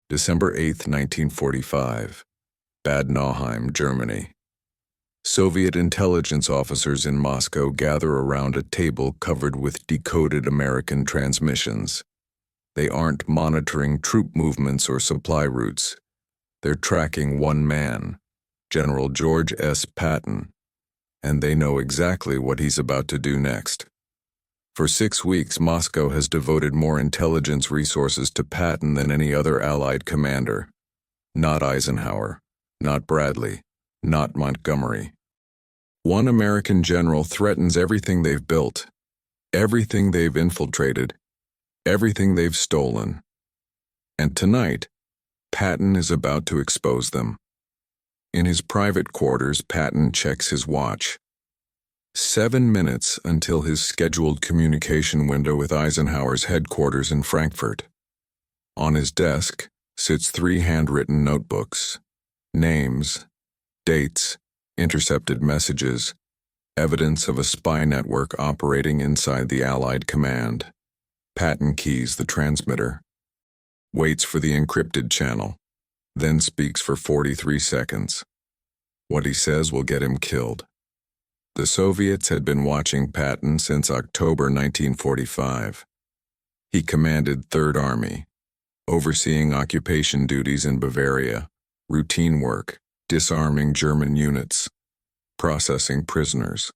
December 8, 1945. Bad Nauheim, Germany. Soviet intelligence officers in Moscow gather around a table covered with decoded American transmissions. They aren't monitoring troop movements or supply routes. They're tracking one man, General George S. Patton, and they know exactly what he's about to do next. For 6 weeks, Moscow has devoted more intelligence resources to Patton than any other Allied commander. Not Eisenhower, not Bradley, not Montgomery. One American general threatens everything they've built, everything they've infiltrated, everything they've stolen. And tonight, Patton is about to expose them. In his private quarters, Patton checks his watch. 7 minutes until his scheduled communication window with Eisenhower's headquarters in Frankfurt. On his desk sits 3 handwritten notebooks. Names, dates, intercepted messages, evidence of a spy network operating inside the Allied command. Patton keys the transmitter, waits for the encrypted channel, then speaks for 43 seconds. What he says will get him killed. The Soviets had been watching Patton since October 1945. He commanded Third Army, overseeing occupation duties in Bavaria, routine work, disarming German units, processing prisoners.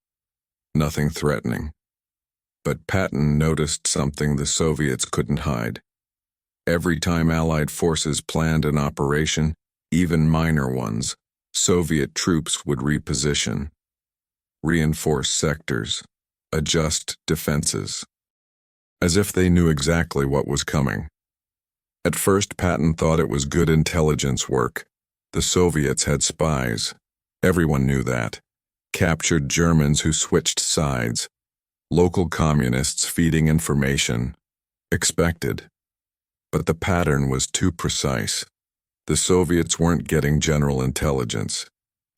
Nothing threatening. But Patton noticed something the Soviets couldn't hide. Every time Allied forces planned an operation, even minor ones, Soviet troops would reposition, reinforce sectors, adjust defenses, as if they knew exactly what was coming. At first, Patton thought it was good intelligence work. The Soviets had spies. Everyone knew that. Captured Germans who switched sides. Local communists feeding information. Expected. But the pattern was too precise. The Soviets weren't getting general intelligence.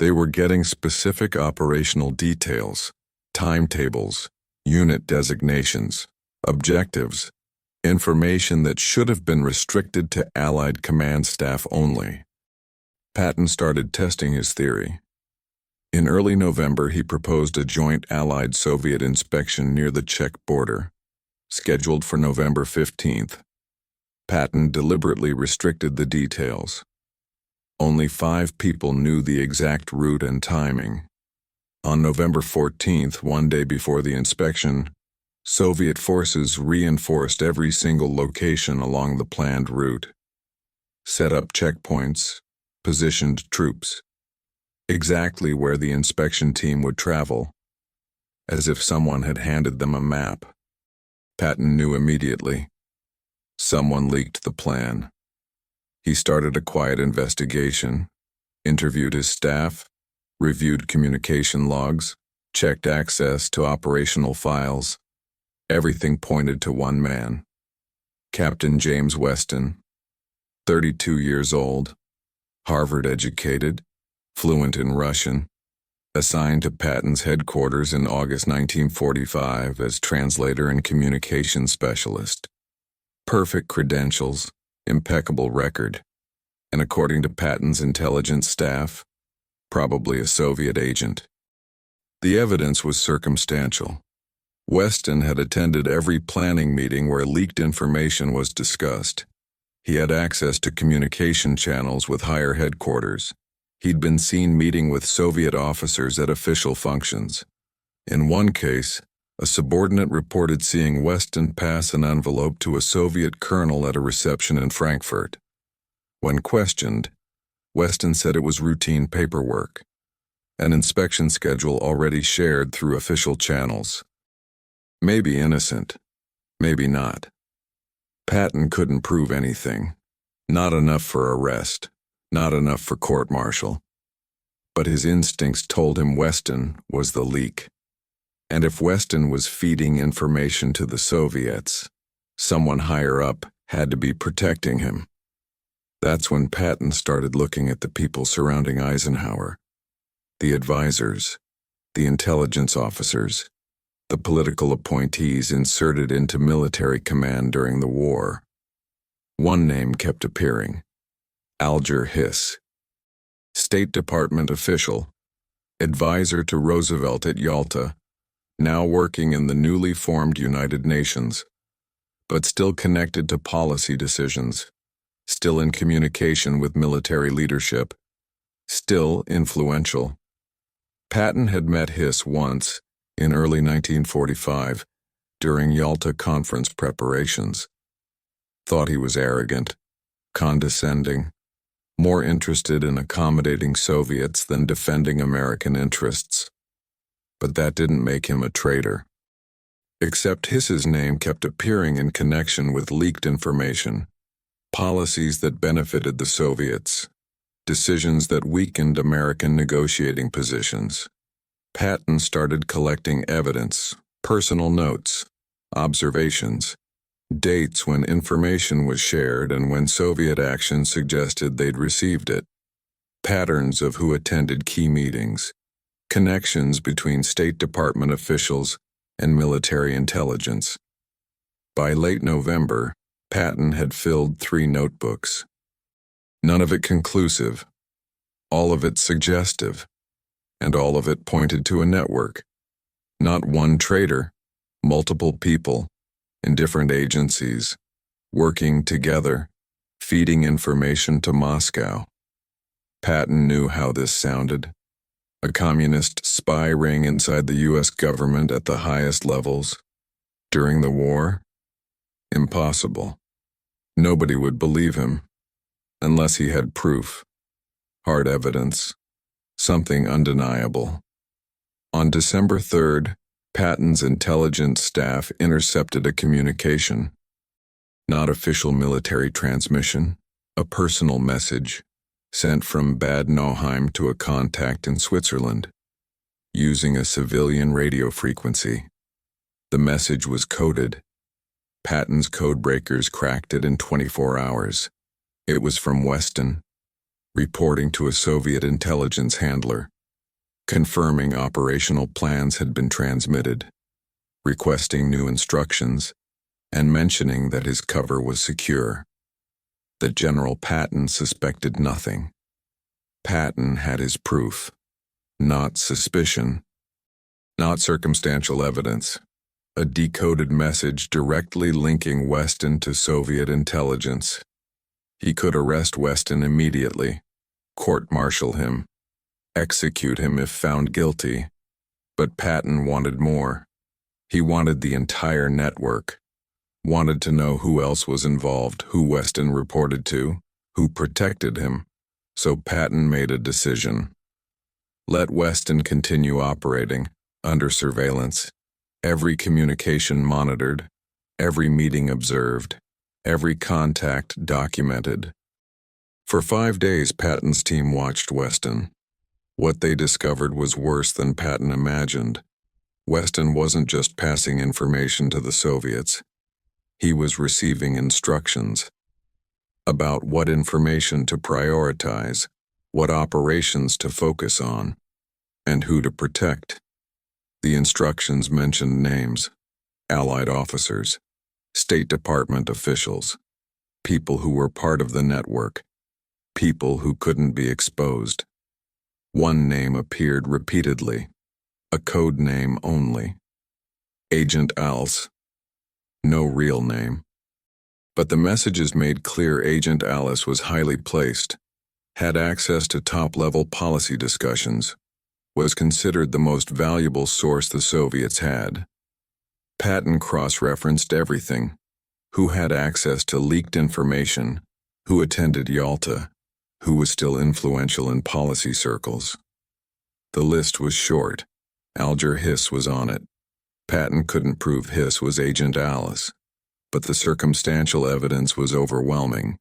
They were getting specific operational details, timetables, unit designations, objectives, information that should have been restricted to Allied command staff only. Patton started testing his theory. In early November, he proposed a joint Allied-Soviet inspection near the Czech border, scheduled for November 15th. Patton deliberately restricted the details. Only 5 people knew the exact route and timing. On November 14th, one day before the inspection, Soviet forces reinforced every single location along the planned route, set up checkpoints, positioned troops, exactly where the inspection team would travel, as if someone had handed them a map. Patton knew immediately. Someone leaked the plan. He started a quiet investigation, interviewed his staff, reviewed communication logs, checked access to operational files. Everything pointed to one man, Captain James Weston, 32 years old, Harvard-educated, fluent in Russian, assigned to Patton's headquarters in August 1945 as translator and communication specialist. Perfect credentials, impeccable record, and according to Patton's intelligence staff, probably a Soviet agent. The evidence was circumstantial. Weston had attended every planning meeting where leaked information was discussed. He had access to communication channels with higher headquarters. He'd been seen meeting with Soviet officers at official functions. In one case, a subordinate reported seeing Weston pass an envelope to a Soviet colonel at a reception in Frankfurt. When questioned, Weston said it was routine paperwork, an inspection schedule already shared through official channels. Maybe innocent, maybe not. Patton couldn't prove anything. Not enough for arrest, not enough for court-martial. But his instincts told him Weston was the leak. And if Weston was feeding information to the Soviets, someone higher up had to be protecting him. That's when Patton started looking at the people surrounding Eisenhower. The advisors, the intelligence officers, the political appointees inserted into military command during the war. One name kept appearing, Alger Hiss, State Department official, advisor to Roosevelt at Yalta, now working in the newly formed United Nations, but still connected to policy decisions, still in communication with military leadership, still influential. Patton had met Hiss once, in early 1945, during Yalta conference preparations. Thought he was arrogant, condescending, more interested in accommodating Soviets than defending American interests. But that didn't make him a traitor. Except Hiss's name kept appearing in connection with leaked information, policies that benefited the Soviets, decisions that weakened American negotiating positions. Patton started collecting evidence, personal notes, observations, dates when information was shared and when Soviet action suggested they'd received it, patterns of who attended key meetings, connections between State Department officials and military intelligence. By late November, Patton had filled 3 notebooks. None of it conclusive, all of it suggestive, and all of it pointed to a network. Not one traitor, multiple people, in different agencies, working together, feeding information to Moscow. Patton knew how this sounded. A communist spy ring inside the U.S. government at the highest levels. During the war? Impossible. Nobody would believe him, unless he had proof, hard evidence, something undeniable. On December 3rd, Patton's intelligence staff intercepted a communication. Not official military transmission, a personal message, sent from Bad Nauheim to a contact in Switzerland, using a civilian radio frequency. The message was coded. Patton's codebreakers cracked it in 24 hours. It was from Weston, reporting to a Soviet intelligence handler, confirming operational plans had been transmitted, requesting new instructions, and mentioning that his cover was secure. That General Patton suspected nothing. Patton had his proof, not suspicion, not circumstantial evidence. A decoded message directly linking Weston to Soviet intelligence. He could arrest Weston immediately, court-martial him, execute him if found guilty. But Patton wanted more. He wanted the entire network. Wanted to know who else was involved, who Weston reported to, who protected him. So Patton made a decision. Let Weston continue operating, under surveillance. Every communication monitored, every meeting observed, every contact documented. For 5 days, Patton's team watched Weston. What they discovered was worse than Patton imagined. Weston wasn't just passing information to the Soviets. He was receiving instructions about what information to prioritize, what operations to focus on, and who to protect. The instructions mentioned names, Allied officers, State Department officials, people who were part of the network, people who couldn't be exposed. One name appeared repeatedly, a code name only. Agent Alice. No real name. But the messages made clear Agent Alice was highly placed, had access to top-level policy discussions, was considered the most valuable source the Soviets had. Patton cross-referenced everything: who had access to leaked information, who attended Yalta, who was still influential in policy circles. The list was short. Alger Hiss was on it. Patton couldn't prove Hiss was Agent Alice, but the circumstantial evidence was overwhelming.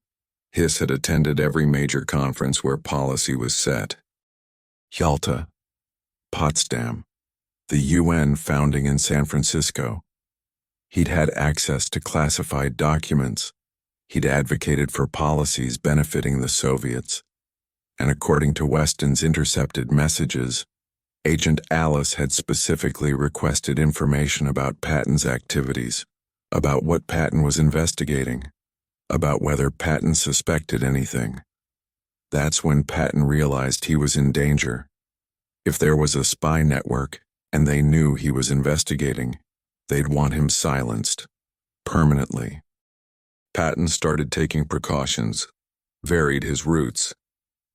Hiss had attended every major conference where policy was set. Yalta, Potsdam, the UN founding in San Francisco. He'd had access to classified documents. He'd advocated for policies benefiting the Soviets. And according to Weston's intercepted messages, Agent Alice had specifically requested information about Patton's activities, about what Patton was investigating, about whether Patton suspected anything. That's when Patton realized he was in danger. If there was a spy network, and they knew he was investigating, they'd want him silenced, permanently. Patton started taking precautions, varied his routes,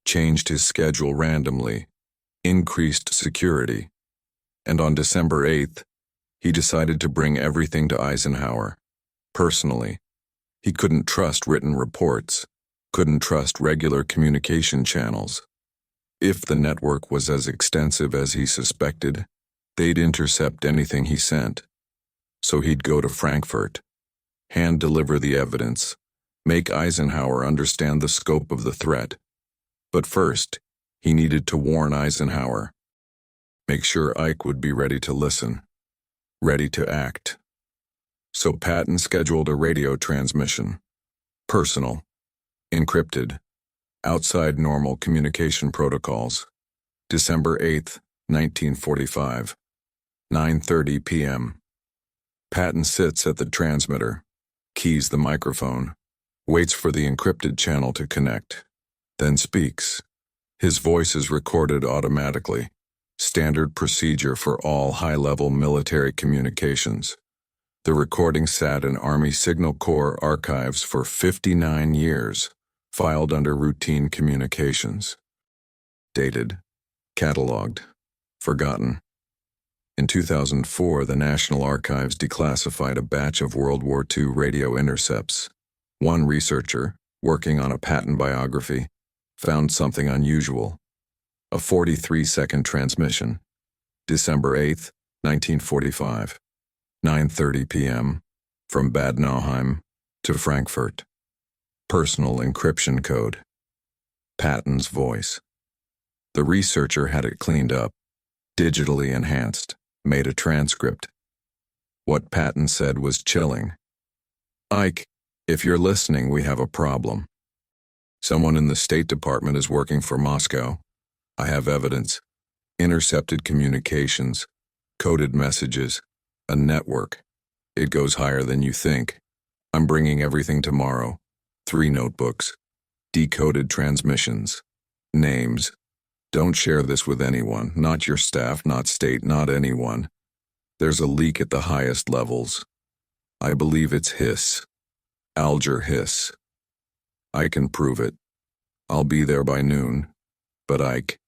changed his schedule randomly, increased security, and on December 8th, he decided to bring everything to Eisenhower, personally. He couldn't trust written reports, couldn't trust regular communication channels. If the network was as extensive as he suspected, they'd intercept anything he sent. So he'd go to Frankfurt, hand-deliver the evidence, make Eisenhower understand the scope of the threat. But first, he needed to warn Eisenhower. Make sure Ike would be ready to listen, ready to act. So Patton scheduled a radio transmission, personal, encrypted, outside normal communication protocols. December 8th, 1945, 9:30 p.m. Patton sits at the transmitter, keys the microphone, waits for the encrypted channel to connect, then speaks. His voice is recorded automatically, standard procedure for all high-level military communications. The recording sat in Army Signal Corps archives for 59 years, filed under routine communications. Dated, cataloged, forgotten. In 2004, the National Archives declassified a batch of World War II radio intercepts. One researcher, working on a Patton biography, found something unusual. A 43-second transmission. December 8th, 1945. 9:30 p.m. from Bad Nauheim to Frankfurt. Personal encryption code. Patton's voice. The researcher had it cleaned up, digitally enhanced, made a transcript. What Patton said was chilling. Ike, if you're listening, we have a problem. Someone in the State Department is working for Moscow. I have evidence. Intercepted communications, coded messages, a network. It goes higher than you think. I'm bringing everything tomorrow. 3 notebooks. Decoded transmissions. Names. Don't share this with anyone, not your staff, not state, not anyone. There's a leak at the highest levels. I believe it's Hiss. Alger Hiss. I can prove it. I'll be there by noon. But Ike,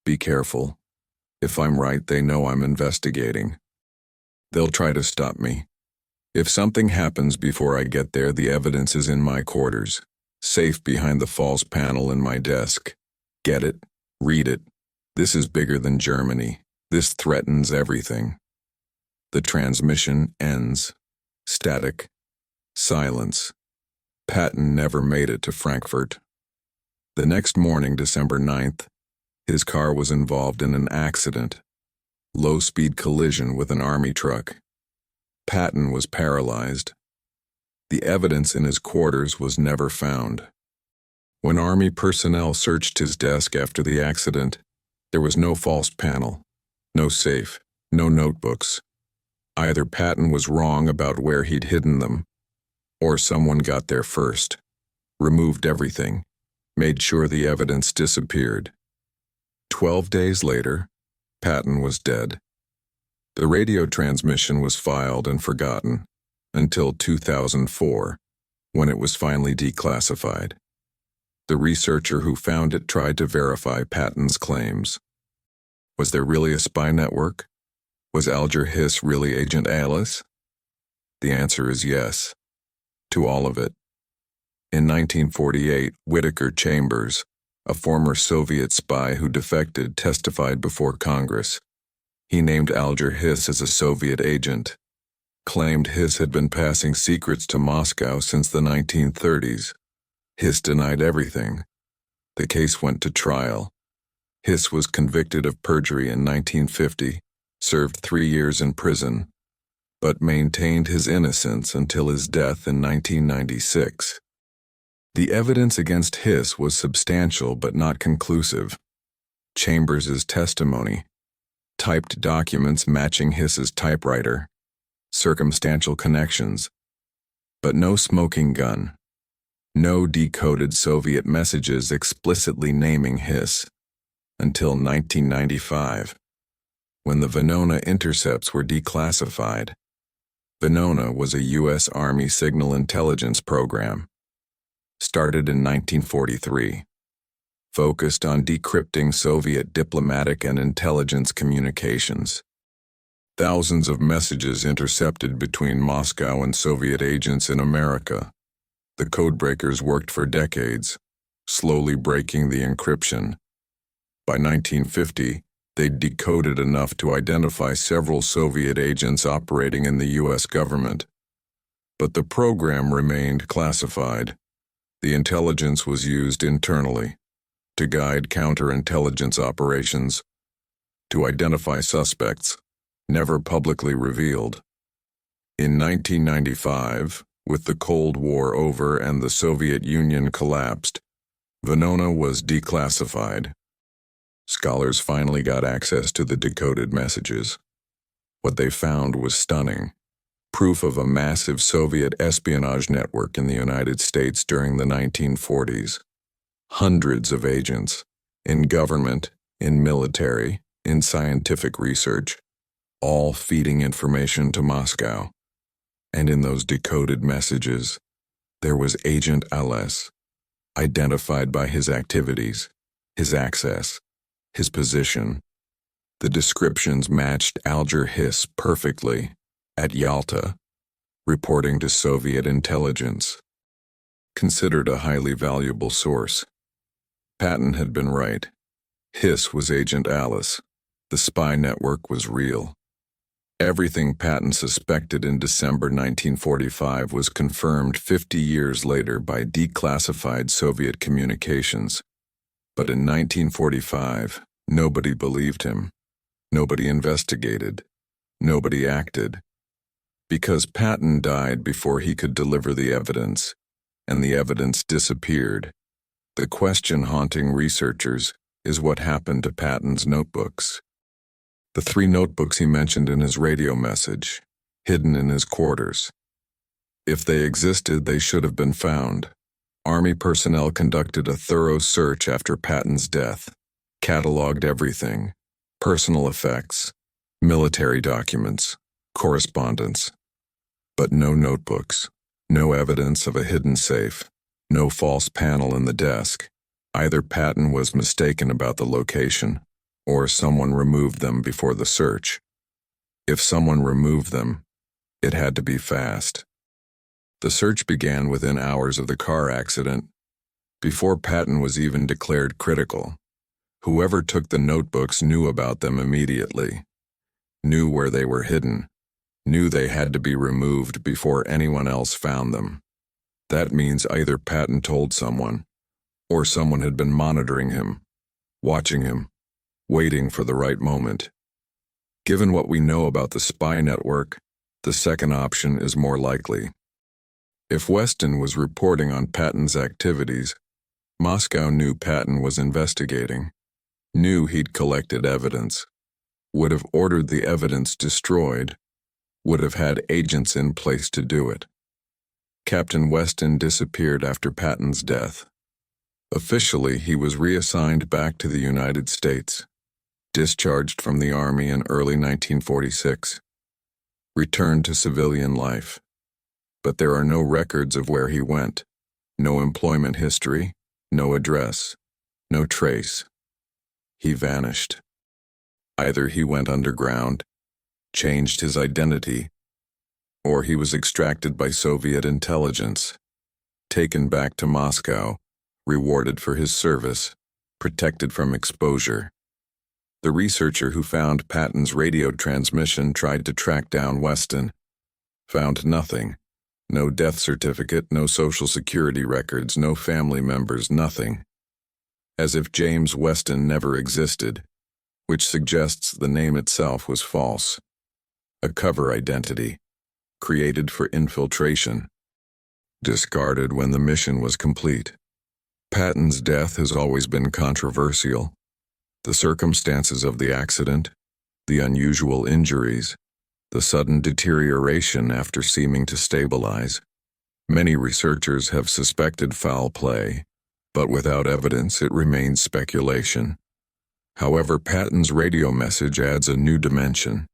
be careful. If I'm right, they know I'm investigating. They'll try to stop me. If something happens before I get there, the evidence is in my quarters, safe behind the false panel in my desk. Get it? Read it. This is bigger than Germany. This threatens everything. The transmission ends. Static. Silence. Patton never made it to Frankfurt. The next morning, December 9th, his car was involved in an accident. Low-speed collision with an army truck. Patton was paralyzed. The evidence in his quarters was never found. When Army personnel searched his desk after the accident, there was no false panel, no safe, no notebooks. Either Patton was wrong about where he'd hidden them, or someone got there first, removed everything, made sure the evidence disappeared. 12 days later, Patton was dead. The radio transmission was filed and forgotten until 2004, when it was finally declassified. The researcher who found it tried to verify Patton's claims. Was there really a spy network? Was Alger Hiss really Agent Alice? The answer is yes, to all of it. In 1948, Whittaker Chambers, a former Soviet spy who defected, testified before Congress. He named Alger Hiss as a Soviet agent, claimed Hiss had been passing secrets to Moscow since the 1930s. Hiss denied everything. The case went to trial. Hiss was convicted of perjury in 1950, served 3 years in prison, but maintained his innocence until his death in 1996. The evidence against Hiss was substantial but not conclusive. Chambers' testimony, typed documents matching Hiss's typewriter, circumstantial connections, but no smoking gun. No decoded Soviet messages explicitly naming Hiss, until 1995, when the Venona intercepts were declassified. Venona was a U.S. Army signal intelligence program, started in 1943, focused on decrypting Soviet diplomatic and intelligence communications. Thousands of messages intercepted between Moscow and Soviet agents in America. The codebreakers worked for decades, slowly breaking the encryption. By 1950, they'd decoded enough to identify several Soviet agents operating in the U.S. government. But the program remained classified. The intelligence was used internally, to guide counterintelligence operations, to identify suspects, never publicly revealed. In 1995, with the Cold War over and the Soviet Union collapsed, Venona was declassified. Scholars finally got access to the decoded messages. What they found was stunning. Proof of a massive Soviet espionage network in the United States during the 1940s. Hundreds of agents, in government, in military, in scientific research, all feeding information to Moscow. And in those decoded messages, there was Agent Alice, identified by his activities, his access, his position. The descriptions matched Alger Hiss perfectly, at Yalta, reporting to Soviet intelligence. Considered a highly valuable source, Patton had been right. Hiss was Agent Alice. The spy network was real. Everything Patton suspected in December 1945 was confirmed 50 years later by declassified Soviet communications. But in 1945, nobody believed him. Nobody investigated. Nobody acted. Because Patton died before he could deliver the evidence, and the evidence disappeared. The question haunting researchers is what happened to Patton's notebooks. The 3 notebooks he mentioned in his radio message, hidden in his quarters. If they existed, they should have been found. Army personnel conducted a thorough search after Patton's death, cataloged everything, personal effects, military documents, correspondence. But no notebooks, no evidence of a hidden safe, no false panel in the desk. Either Patton was mistaken about the location, or someone removed them before the search. If someone removed them, it had to be fast. The search began within hours of the car accident, before Patton was even declared critical. Whoever took the notebooks knew about them immediately, knew where they were hidden, knew they had to be removed before anyone else found them. That means either Patton told someone, or someone had been monitoring him, watching him, waiting for the right moment. Given what we know about the spy network, the second option is more likely. If Weston was reporting on Patton's activities, Moscow knew Patton was investigating, knew he'd collected evidence, would have ordered the evidence destroyed, would have had agents in place to do it. Captain Weston disappeared after Patton's death. Officially, he was reassigned back to the United States, discharged from the Army in early 1946, returned to civilian life. But there are no records of where he went, no employment history, no address, no trace. He vanished. Either he went underground, changed his identity, or he was extracted by Soviet intelligence, taken back to Moscow, rewarded for his service, protected from exposure. The researcher who found Patton's radio transmission tried to track down Weston. Found nothing. No death certificate, no social security records, no family members, nothing. As if James Weston never existed, which suggests the name itself was false. A cover identity, created for infiltration, discarded when the mission was complete. Patton's death has always been controversial. The circumstances of the accident, the unusual injuries, the sudden deterioration after seeming to stabilize. Many researchers have suspected foul play, but without evidence it remains speculation. However, Patton's radio message adds a new dimension.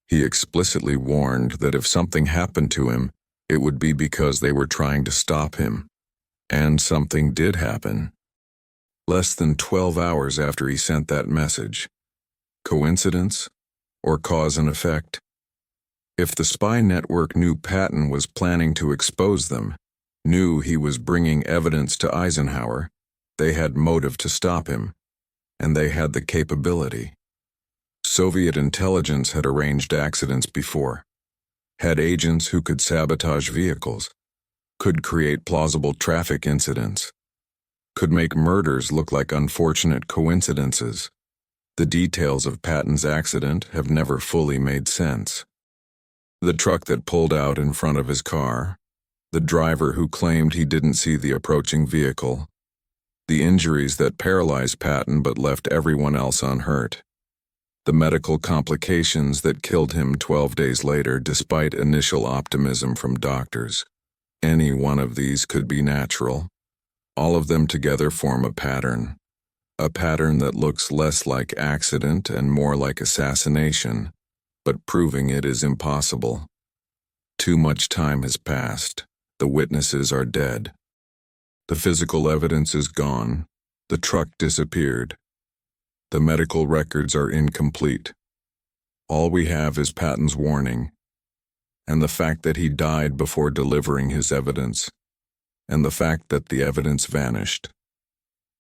He explicitly warned that if something happened to him, it would be because they were trying to stop him. And something did happen. Less than 12 hours after he sent that message. Coincidence or cause and effect? If the spy network knew Patton was planning to expose them, knew he was bringing evidence to Eisenhower, they had motive to stop him, and they had the capability. Soviet intelligence had arranged accidents before, had agents who could sabotage vehicles, could create plausible traffic incidents, could make murders look like unfortunate coincidences. The details of Patton's accident have never fully made sense. The truck that pulled out in front of his car, the driver who claimed he didn't see the approaching vehicle, the injuries that paralyzed Patton but left everyone else unhurt, the medical complications that killed him 12 days later despite initial optimism from doctors. Any one of these could be natural. All of them together form a pattern that looks less like accident and more like assassination, but proving it is impossible. Too much time has passed. The witnesses are dead. The physical evidence is gone. The truck disappeared. The medical records are incomplete. All we have is Patton's warning, and the fact that he died before delivering his evidence, and the fact that the evidence vanished.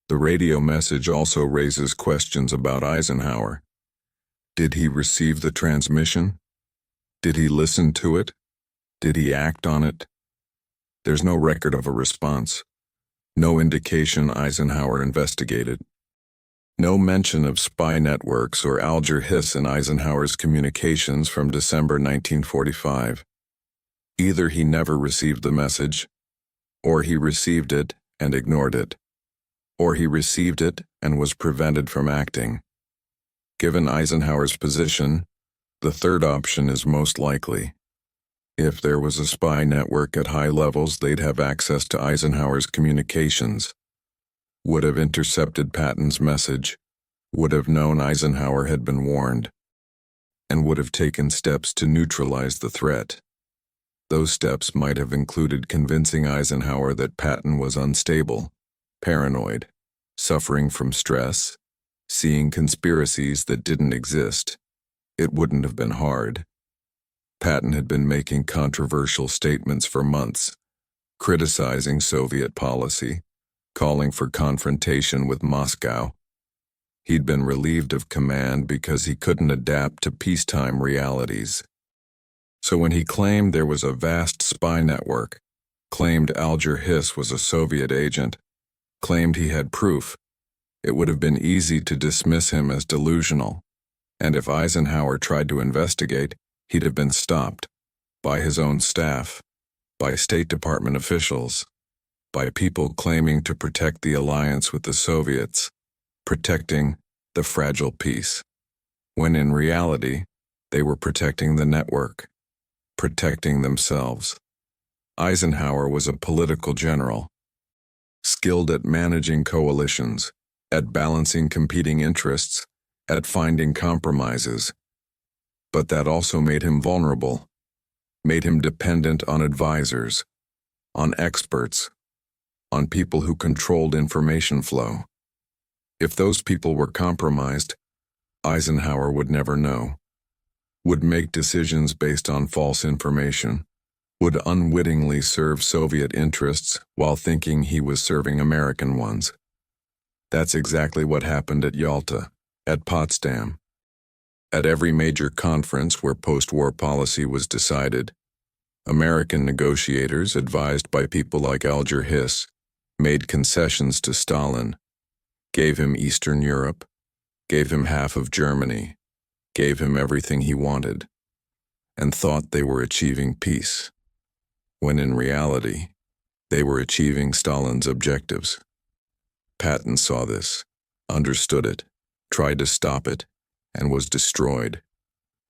The radio message also raises questions about Eisenhower. Did he receive the transmission? Did he listen to it? Did he act on it? There's no record of a response. No indication Eisenhower investigated. No mention of spy networks or Alger Hiss in Eisenhower's communications from December 1945. Either he never received the message, or he received it and ignored it, or he received it and was prevented from acting. Given Eisenhower's position, the third option is most likely. If there was a spy network at high levels, they'd have access to Eisenhower's communications, would have intercepted Patton's message, would have known Eisenhower had been warned, and would have taken steps to neutralize the threat. Those steps might have included convincing Eisenhower that Patton was unstable, paranoid, suffering from stress, seeing conspiracies that didn't exist. It wouldn't have been hard. Patton had been making controversial statements for months, criticizing Soviet policy, calling for confrontation with Moscow. He'd been relieved of command because he couldn't adapt to peacetime realities. So when he claimed there was a vast spy network, claimed Alger Hiss was a Soviet agent, claimed he had proof, it would have been easy to dismiss him as delusional. And if Eisenhower tried to investigate, he'd have been stopped by his own staff, by State Department officials, by people claiming to protect the alliance with the Soviets, protecting the fragile peace, when in reality, they were protecting the network, protecting themselves. Eisenhower was a political general, skilled at managing coalitions, at balancing competing interests, at finding compromises. But that also made him vulnerable, made him dependent on advisors, on experts, on people who controlled information flow. If those people were compromised, Eisenhower would never know, would make decisions based on false information, would unwittingly serve Soviet interests while thinking he was serving American ones. That's exactly what happened at Yalta, at Potsdam. At every major conference where post-war policy was decided, American negotiators, advised by people like Alger Hiss, made concessions to Stalin, gave him Eastern Europe, gave him half of Germany, gave him everything he wanted, and thought they were achieving peace, when in reality, they were achieving Stalin's objectives. Patton saw this, understood it, tried to stop it, and was destroyed.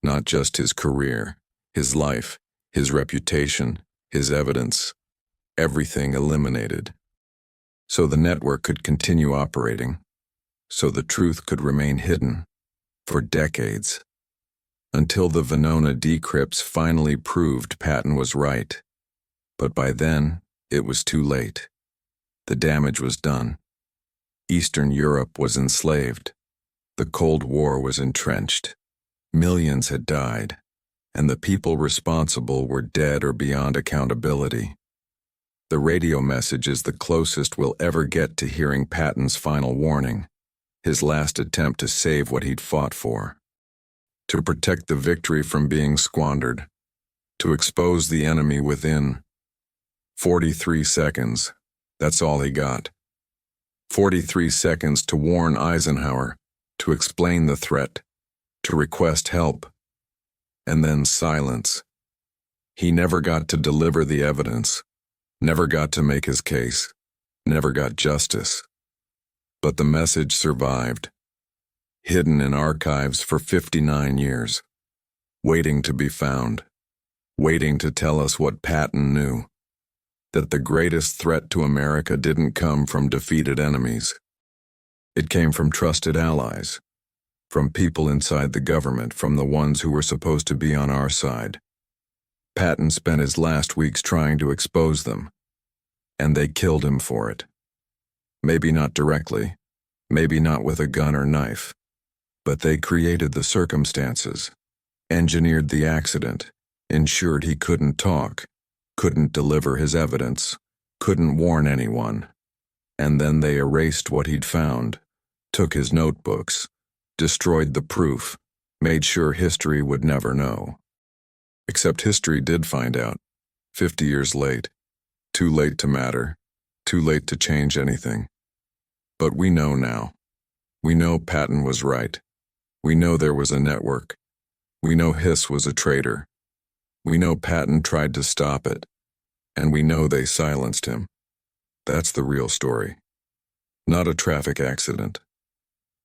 Not just his career, his life, his reputation, his evidence. everything eliminated. So the network could continue operating, so the truth could remain hidden for decades, until the Venona decrypts finally proved Patton was right. But by then, it was too late. The damage was done. Eastern Europe was enslaved. The Cold War was entrenched. Millions had died, and the people responsible were dead or beyond accountability. The radio message is the closest we'll ever get to hearing Patton's final warning, his last attempt to save what he'd fought for. To protect the victory from being squandered, to expose the enemy within. 43 seconds, that's all he got. 43 seconds to warn Eisenhower, to explain the threat, to request help, and then silence. He never got to deliver the evidence, never got to make his case, never got justice. But the message survived, hidden in archives for 59 years, waiting to be found, waiting to tell us what Patton knew, that the greatest threat to America didn't come from defeated enemies. It came from trusted allies, from people inside the government, from the ones who were supposed to be on our side. Patton spent his last weeks trying to expose them, and they killed him for it. Maybe not directly, maybe not with a gun or knife, but they created the circumstances, engineered the accident, ensured he couldn't talk, couldn't deliver his evidence, couldn't warn anyone. And then they erased what he'd found, took his notebooks, destroyed the proof, made sure history would never know. Except history did find out, 50 years late. Too late to matter, too late to change anything. But we know now. We know Patton was right. We know there was a network. We know Hiss was a traitor. We know Patton tried to stop it. And we know they silenced him. That's the real story. Not a traffic accident.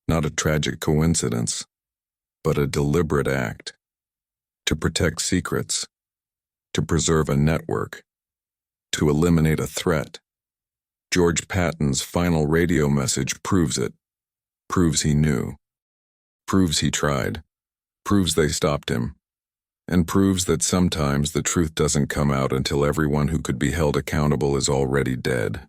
Not a tragic coincidence. But a deliberate act. To protect secrets. To preserve a network. To eliminate a threat. George Patton's final radio message proves it. Proves he knew. Proves he tried. Proves they stopped him. And proves that sometimes the truth doesn't come out until everyone who could be held accountable is already dead.